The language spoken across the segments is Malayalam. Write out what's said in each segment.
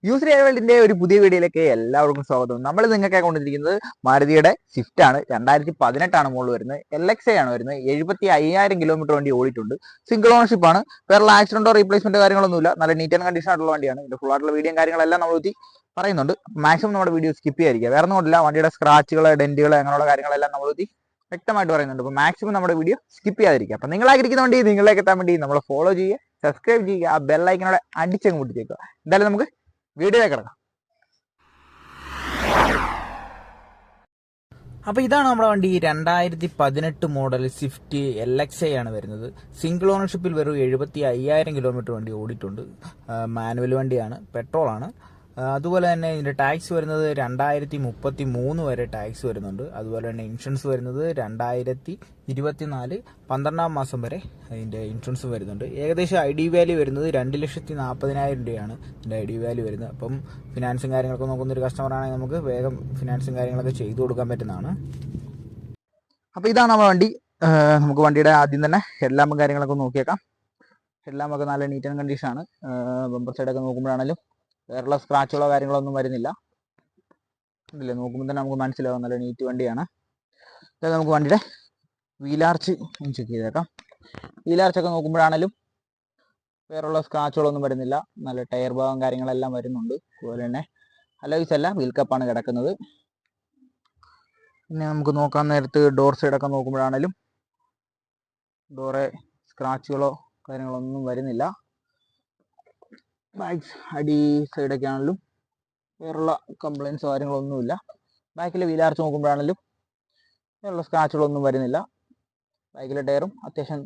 യൂസർ വേൾഡിന്റെ ഒരു പുതിയ വീഡിയോയിലേക്ക് എല്ലാവർക്കും സ്വാഗതം. നമ്മൾ നിങ്ങൾക്ക് കൊണ്ടിരിക്കുന്നത് മാരുതിയുടെ സ്വിഫ്റ്റ് ആണ്. 2018 മോഡൽ വരുന്നത്. LXA ആണ് വരുന്നത്. 75,000 കിലോമീറ്റർ വണ്ടി ഓടിയിട്ടുണ്ട്. സിംഗിൾ ഓണർഷിപ്പ് ആണ്. വേറെ ആക്സിഡന്റോ റീപ്ലേസ്മെന്റ് കാര്യങ്ങളൊന്നുമില്ല. നല്ല നീറ്റ് ആൻഡ് കണ്ടീഷൻ ആയിട്ടുള്ള വണ്ടിയാണ്. ഇതിന്റെ ഫുൾ ആയിട്ടുള്ള വീഡിയോ കാര്യങ്ങളെല്ലാം നമ്മൾ പറയുന്നുണ്ട്. മാക്സിമം നമ്മുടെ വീഡിയോ സ്കിപ്പ് ചെയ്യാതിരിക്കുക. വേറെ ഒന്നുമില്ല, വണ്ടിയുടെ സ്ക്രാച്ചുകൾ, ഡെന്റുകൾ അങ്ങനെയുള്ള കാര്യങ്ങളെല്ലാം നമ്മൾ വ്യക്തമായിട്ട് പറയുന്നുണ്ട്. അപ്പോൾ മാക്സിമം നമ്മുടെ വീഡിയോ സ്കിപ്പ് ചെയ്യാതിരിക്കുക. അപ്പം നിങ്ങളായിരിക്കുന്ന വണ്ടി നിങ്ങളിലേക്ക് എത്താൻ വേണ്ടി നമ്മൾ ഫോളോ ചെയ്യുക, സബ്സ്ക്രൈബ് ചെയ്യുക, ആ ബെല്ലൈക്കനോടെ അടിച്ചങ്ങ് പൊട്ടിച്ചേക്കുക. എന്തായാലും നമുക്ക് വീഡിയോയിലേക്ക് കിടക്കാം. അപ്പോൾ ഇതാണ് നമ്മുടെ വണ്ടി. 2018 മോഡൽ സ്വിഫ്റ്റ് LXA ആണ് വരുന്നത്. സിംഗിൾ ഓണർഷിപ്പിൽ വെറും 75,000 കിലോമീറ്റർ വണ്ടി ഓടിയിട്ടുണ്ട്. മാനുവൽ വണ്ടിയാണ്, പെട്രോൾ ആണ്. അതുപോലെ തന്നെ ഇതിന്റെ ടാക്സ് വരുന്നത് 2033 വരെ ടാക്സ് വരുന്നുണ്ട്. അതുപോലെ തന്നെ ഇൻഷുറൻസ് വരുന്നത് 2024 12-ാം മാസം വരെ അതിന്റെ ഇൻഷുറൻസ് വരുന്നുണ്ട്. ഏകദേശം ID വാല്യൂ വരുന്നത് 2,40,000 രൂപയാണ് ഇതിന്റെ ID വാല്യൂ വരുന്നത്. അപ്പം ഫിനാൻസും കാര്യങ്ങളൊക്കെ നോക്കുന്ന ഒരു കസ്റ്റമർ ആണെങ്കിൽ നമുക്ക് വേഗം ഫിനാൻസും കാര്യങ്ങളൊക്കെ ചെയ്തു കൊടുക്കാൻ പറ്റുന്നതാണ്. അപ്പോൾ ഇതാണ് നമ്മുടെ വണ്ടി. നമുക്ക് വണ്ടിയുടെ ആദ്യം തന്നെ ഹെഡ്ലാമ്പും കാര്യങ്ങളൊക്കെ നോക്കിയേക്കാം. ഹെഡ്ലാമ്പൊക്കെ നല്ല നീറ്റ് ആൻഡ് കണ്ടീഷൻ ആണ്. ബമ്പർ സൈഡൊക്കെ നോക്കുമ്പോഴാണെങ്കിലും വേറെയുള്ള സ്ക്രാച്ചുകളോ കാര്യങ്ങളൊന്നും വരുന്നില്ല. ഇല്ല, നോക്കുമ്പോൾ തന്നെ നമുക്ക് മനസ്സിലാവും നല്ല നീറ്റ് വണ്ടിയാണ്. അതായത് നമുക്ക് വണ്ടിയുടെ വീലാർച്ച് ചെക്ക് ചെയ്തേക്കാം. വീലാർച്ചൊക്കെ നോക്കുമ്പോഴാണെങ്കിലും വേറെയുള്ള സ്ക്രാച്ചുകളൊന്നും വരുന്നില്ല. നല്ല ടയർ ഭാഗം കാര്യങ്ങളെല്ലാം വരുന്നുണ്ട്. അതുപോലെ തന്നെ അലോയ്സ് അല്ല, വീൽ കപ്പാണ് കിടക്കുന്നത്. പിന്നെ നമുക്ക് നോക്കാൻ നേരത്ത് ഡോർ സൈഡൊക്കെ നോക്കുമ്പോഴാണെങ്കിലും ഡോറെ സ്ക്രാച്ചുകളോ കാര്യങ്ങളൊന്നും വരുന്നില്ല. ബാക്ക് അടി സൈഡൊക്കെ ആണെങ്കിലും വേറുള്ള കംപ്ലയിൻസോ കാര്യങ്ങളൊന്നുമില്ല. ബാക്കിലെ വീലാർച്ച് നോക്കുമ്പോഴാണെങ്കിലും വേറുള്ള സ്ക്രാച്ചുകളൊന്നും വരുന്നില്ല. ബാക്കിലെ ടയറും അത്യാവശ്യം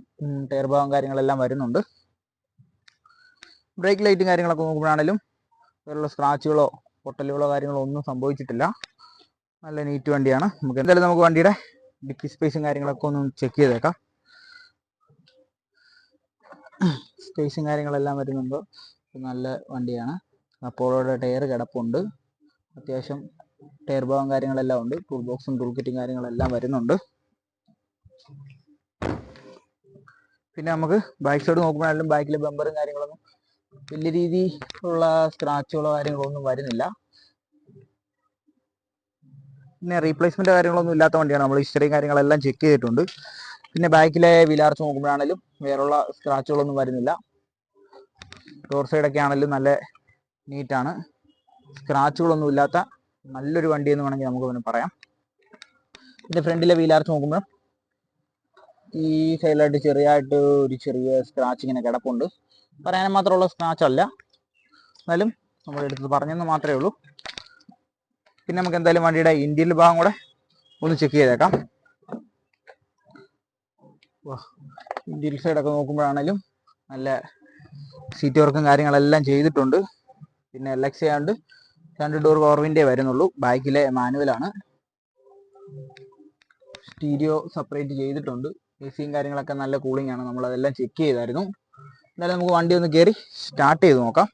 ടയർ ഭാഗം കാര്യങ്ങളെല്ലാം വരുന്നുണ്ട്. ബ്രേക്ക് ലൈറ്റും കാര്യങ്ങളൊക്കെ നോക്കുമ്പോഴാണെങ്കിലും വേറുള്ള സ്ക്രാച്ചുകളോ പൊട്ടലുകളോ കാര്യങ്ങളോ ഒന്നും സംഭവിച്ചിട്ടില്ല. നല്ല നീറ്റ് വണ്ടിയാണ്. എന്തായാലും നമുക്ക് വണ്ടിയുടെ ഡിക്കി സ്പേസും കാര്യങ്ങളൊക്കെ ഒന്ന് ചെക്ക് ചെയ്തേക്കാം. സ്പേസും കാര്യങ്ങളെല്ലാം വരുന്നുണ്ട്. നല്ല വണ്ടിയാണ്. അപ്പോളോയുടെ ടയർ കിടപ്പുണ്ട്. അത്യാവശ്യം ടയർ ഭാഗം കാര്യങ്ങളെല്ലാം ഉണ്ട്. ടൂൾ ബോക്സും ടൂൾ കിറ്റും കാര്യങ്ങളെല്ലാം വരുന്നുണ്ട്. പിന്നെ നമുക്ക് ബാക്ക് സൈഡ് നോക്കുമ്പോഴാണെങ്കിലും ബാക്കിലെ ബമ്പറും കാര്യങ്ങളൊന്നും വലിയ രീതിയിലുള്ള സ്ക്രാച്ചുകളോ കാര്യങ്ങളോ ഒന്നും വരുന്നില്ല. പിന്നെ റീപ്ലേസ്മെന്റ് കാര്യങ്ങളൊന്നും ഇല്ലാത്ത വണ്ടിയാണ്. നമ്മൾ ഹിസ്റ്ററിയും കാര്യങ്ങളെല്ലാം ചെക്ക് ചെയ്തിട്ടുണ്ട്. പിന്നെ ബാക്കിലെ വീലാർച്ച് നോക്കുമ്പോഴാണെങ്കിലും വേറുള്ള സ്ക്രാച്ചുകളൊന്നും വരുന്നില്ല. ഡോർ സൈഡൊക്കെ ആണെങ്കിലും നല്ല നീറ്റാണ്. സ്ക്രാച്ചുകളൊന്നും ഇല്ലാത്ത നല്ലൊരു വണ്ടി എന്ന് വേണമെങ്കിൽ നമുക്ക് പറയാം. ഇതിന്റെ ഫ്രണ്ടിലെ വീലാർച്ച് നോക്കുമ്പോൾ ഈ സൈഡിലായിട്ട് ഒരു ചെറിയ സ്ക്രാച്ച് ഇങ്ങനെ കിടപ്പുണ്ട്. പറയാനും മാത്രമുള്ള സ്ക്രാച്ച് അല്ല, എന്നാലും നമ്മൾ എടുത്തത് പറഞ്ഞെന്ന് മാത്രമേ ഉള്ളൂ. പിന്നെ നമുക്ക് എന്തായാലും വണ്ടിയുടെ ഇന്റീരിയർ ഭാഗം കൂടെ ഒന്ന് ചെക്ക് ചെയ്തേക്കാം. ഇന്റീരിയർ സൈഡൊക്കെ നോക്കുമ്പോഴാണെങ്കിലും നല്ല സീറ്റ് വർക്കും കാര്യങ്ങളെല്ലാം ചെയ്തിട്ടുണ്ട്. പിന്നെ LXA ആണ്ട് 2 ഡോർ പവർ വിൻഡേ വരുന്നുള്ളൂ. ബാക്കിലെ മാനുവലാണ്. സ്റ്റീരിയോ സെപ്പറേറ്റ് ചെയ്തിട്ടുണ്ട്. AC കാര്യങ്ങളൊക്കെ നല്ല കൂളിംഗ് ആണ്. നമ്മളതെല്ലാം ചെക്ക് ചെയ്തായിരുന്നു. എന്നാലും നമുക്ക് വണ്ടി ഒന്ന് കയറി സ്റ്റാർട്ട് ചെയ്ത് നോക്കാം.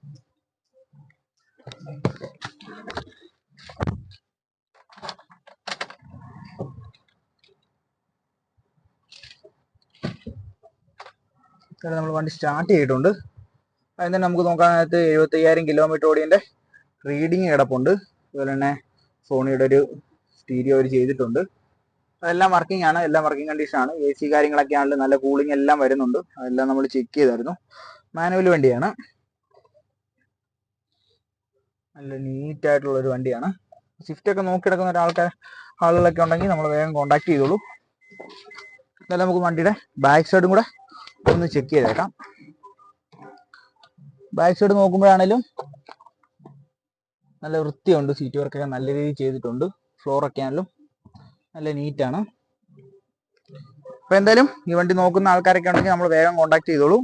നമ്മൾ വണ്ടി സ്റ്റാർട്ട് ചെയ്തിട്ടുണ്ട്. അതിന് തന്നെ നമുക്ക് നോക്കാനായിട്ട് 75,000 കിലോമീറ്റർ ഓടിയതിൻ്റെ റീഡിങ് കിടപ്പുണ്ട്. അതുപോലെ തന്നെ സോണിയുടെ ഒരു സ്റ്റീരിയോ അവർ ചെയ്തിട്ടുണ്ട്. അതെല്ലാം വർക്കിംഗ് ആണ്, എല്ലാം വർക്കിംഗ് കണ്ടീഷൻ ആണ്. AC കാര്യങ്ങളൊക്കെ ആണെങ്കിലും നല്ല കൂളിംഗ് എല്ലാം വരുന്നുണ്ട്. അതെല്ലാം നമ്മൾ ചെക്ക് ചെയ്തായിരുന്നു. മാനുവൽ വണ്ടിയാണ്. നല്ല നീറ്റ് ആയിട്ടുള്ള ഒരു വണ്ടിയാണ്. സ്വിഫ്റ്റ് ഒക്കെ നോക്കി കിടക്കുന്ന ആളുകളൊക്കെ ഉണ്ടെങ്കിൽ നമ്മൾ വേഗം കോൺടാക്ട് ചെയ്തോളൂ. എന്നാലും നമുക്ക് വണ്ടിയുടെ ബാക്ക് സൈഡും കൂടെ ഒന്ന് ചെക്ക് ചെയ്തേക്കാം. ബാക്ക് സൈഡ് നോക്കുമ്പോഴാണേലും നല്ല വൃത്തിയുണ്ട്. സീറ്റ് വർക്കൊക്കെ നല്ല രീതിയിൽ ചെയ്തിട്ടുണ്ട്. ഫ്ലോറൊക്കെ ആണെങ്കിലും നല്ല നീറ്റാണ്. അപ്പോൾ എന്തായാലും ഈ വണ്ടി നോക്കുന്ന ആൾക്കാരൊക്കെ ഉണ്ടെങ്കിൽ നമ്മൾ വേഗം കോൺടാക്ട് ചെയ്തോളൂ.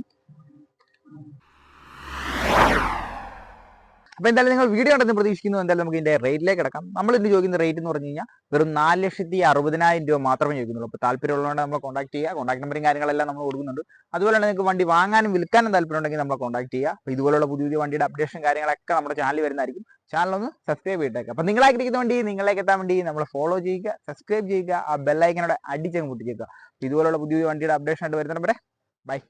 അപ്പോൾ എന്തായാലും നിങ്ങൾ വീഡിയോ കണ്ടെന്ന് പ്രതീക്ഷിക്കുന്നു. എന്തായാലും നമുക്ക് ഇതിന്റെ റേറ്റിലേക്ക് കിടക്കാം. നമ്മൾ ഇന്ന് ചോദിക്കുന്ന റേറ്റ് എന്ന് പറഞ്ഞു കഴിഞ്ഞാൽ വെറും 4,60,000 രൂപ മാത്രമേ ചോദിക്കുന്നുള്ളൂ. അപ്പോൾ താല്പര്യമുള്ളതുകൊണ്ട് നമ്മൾ കോൺടാക്ട് ചെയ്യുക. കോൺടാക്ട് നമ്പറും കാര്യങ്ങളെല്ലാം നമ്മൾ കൊടുക്കുന്നുണ്ട്. അതുപോലെ തന്നെ നിങ്ങൾക്ക് വണ്ടി വാങ്ങാനും വിൽക്കാനും താല്പര്യം ഉണ്ടെങ്കിൽ നമ്മളെ കോൺടാക്ട് ചെയ്യുക. അപ്പോൾ ഇതുപോലുള്ള പുതിയ വണ്ടിയുടെ അപ്ഡേഷൻ കാര്യങ്ങളൊക്കെ നമ്മുടെ ചാനൽ വരുന്നതായിരിക്കും. ചാനലൊന്ന് സബ്സ്ക്രൈബ് ചെയ്തേക്കുക. അപ്പോൾ നിങ്ങളായിരിക്കുന്ന വണ്ടി നിങ്ങളിലേക്ക് എത്താൻ വേണ്ടി നമ്മൾ ഫോളോ ചെയ്യുക, സബ്സ്ക്രൈബ് ചെയ്യുക, ആ ബെല്ലൈക്കനോടെ അടിച്ചങ്ങ് പൊട്ടിച്ചേക്കുക. ഇതുപോലുള്ള പുതിയ വണ്ടിയുടെ അപ്ഡേഷൻ ആയിട്ട് വരുന്നവരെ ബൈ.